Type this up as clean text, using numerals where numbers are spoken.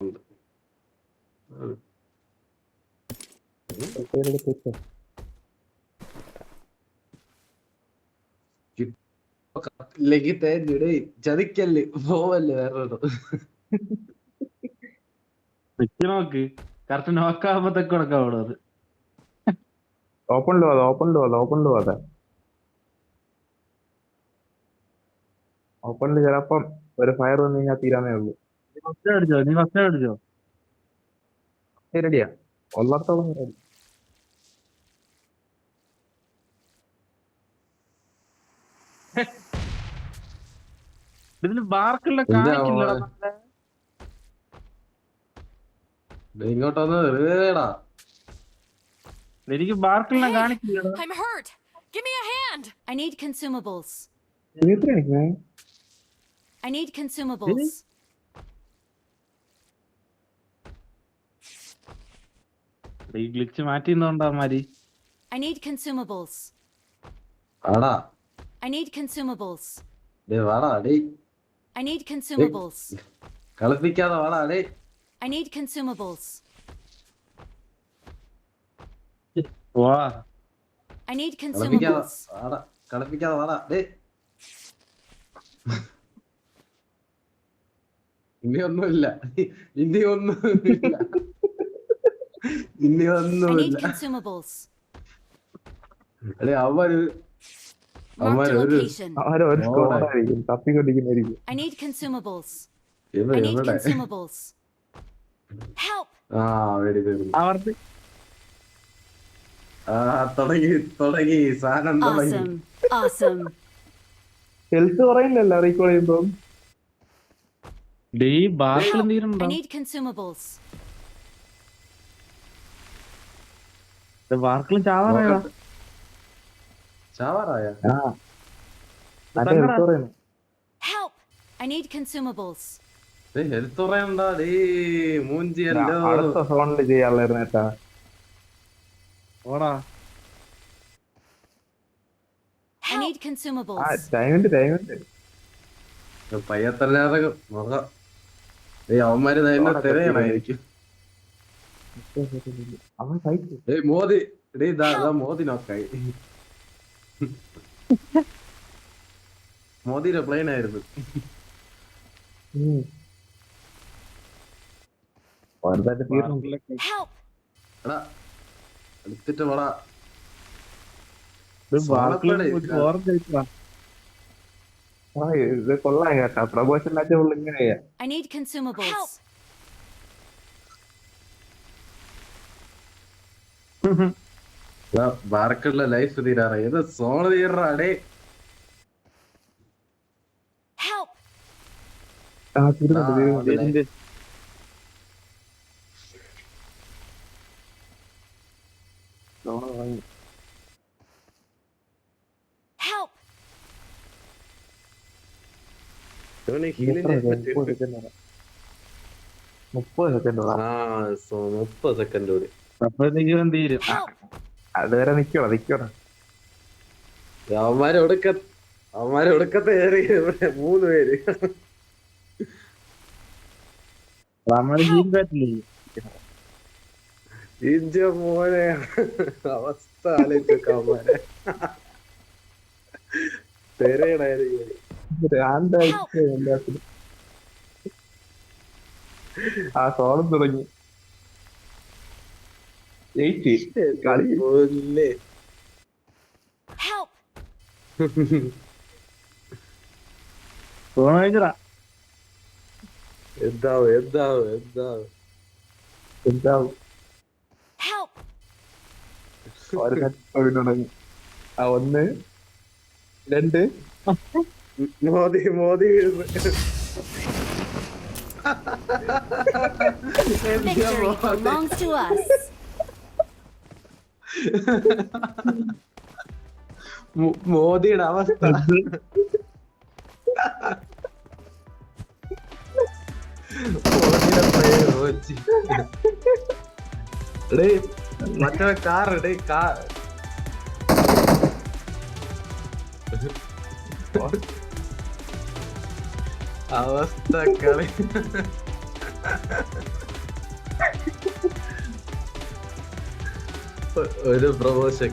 ഉണ്ട്. ഇല്ലെങ്കിൽ തേഞ്ഞിടേ ചതിക്കല്ല് പോവല്ലേ വേറെ നോക്ക് കറക്റ്റ് നോക്കാകുമ്പോഴത്തേക്ക് കൊടുക്കാൻ വിടും അത്. ഓപ്പണില് പോകാതെ ഓപ്പണില് ചിലപ്പം ഒരു ഫയർ വന്നു കഴിഞ്ഞാൽ തീരാനേ ഉള്ളൂ. നീ ഫസ്റ്റ് അടിച്ചോ റെഡിയാ ഉള്ളത്തോളം റെഡി. ഇതിന് ബാർക്കുള്ള എന്താ കാണിക്കില്ലടാ. ഇങ്ങോട്ടൊന്ന് വെറുതെടാ. എനിക്ക് ബാർക്കുള്ള കാണിക്കില്ലടാ. I'm hurt. Give me a hand. I need consumables. I need consumables. ഈ ഗ്ലിച്ച് മാറ്റിന്നോണ്ടാ മാരി. I need consumables. വാടാ I need consumables. വാടാ ഡേ I need consumables. കളിപ്പിക്കാതെ വാടാ ഡേ. I need consumables. വാ I need കളിപ്പിക്കാതെ consumables. വാടാ കളിപ്പിക്കാതെ വാടാ ഡേ. ഇനി ഒന്നുമില്ല. ഇനി ഒന്നുമില്ല. ഇനി I need ഒന്നുമില്ല. consumables. അല്ലെ അവര് Marked a ഒരു location. അവരൊരു സ്കോറായിരിക്കും തപ്പിക്കൊണ്ടിരിക്കുന്നതായിരിക്കും. I need consumables. I ഇവിടെ need ഇവിടെ consumables. Help! ആ വേടി വേടി അവർക്ക് തുടങ്ങി സാധനം തുടങ്ങി. Awesome. Awesome. ഹെൽത്ത് പറയില്ലല്ലോ റീകോൾ ചെയ്യുമ്പോ. ഡേ ബാർക്കിൽ Help! തീരുന്നുണ്ടോ? I need consumables. ബാർക്കിലും ചാവാറായോ? ചാവാറായ മറ്റേ ഹെൽത്ത് പറയുന്നു. Help! I need consumables. Health പറയണ്ടാ ഡേ മൂഞ്ചിയല്ലോ. അടുത്ത സോണില് ചെയ്യാനുള്ളായിരുന്നു ഏട്ടാ. ഓടാ I need consumables. ടൈമുണ്ട് പയ്യത്തല്ലാതെ നോക്കാം. അവന്മാര് തന്നെ തിരയണായിരിക്കും. അവൻ സൈറ്റ് മോദി ഡേ മോദി നോക്കായി. മോദിയുടെ പ്ലെയിൻ ആയിരുന്നു. തീർന്നു. Help! എടാ എടുത്തിട്ട് വേടാ. ഇത് കൊള്ളാം കേട്ടാ. പ്രൊമോഷൻ മാച്ച് ഫുൾ ഇങ്ങനെയാ. I need consumables. ബാർക്കുള്ള ലൈഫ് തീരാറ. ഏത് സോള് തീരാ day. Help! തീർന്നുണ്ട്. Help! 30 second 30 second കൂടി. അപ്പോഴത്തേക്കും തീരും. Help! അതുവരെ നിക്കോടാ. അവന്മാരെ ഒടുക്കത്തെ ഏറി ഇവിടെ 3 പേര്. നമ്മള് ഹീൽ ബാറ്റില്ലേ ഇന്ത്യ മോനെ അവസ്ഥ ആലോചിച്ചൊക്കെ അവന്മാരെ തെരയണായിരിക്കും. എല്ലാത്തിനും ആ സോളം തുടങ്ങി. കളി കൊല്ലേ. Help! ഫോൺ കഴിച്ചടാ. എന്താവും എന്താവും Help! തുടങ്ങി. ആ 1 2 മോദി വീഴുന്നു. Victory belongs to us. മോദിയുടെ അവസ്ഥ. മോദിയുടെ പ്ലെയർ വെച്ച് മറ്റേ കാർ അവസ്ഥ കളി. ഒരു പ്രമോഷൻ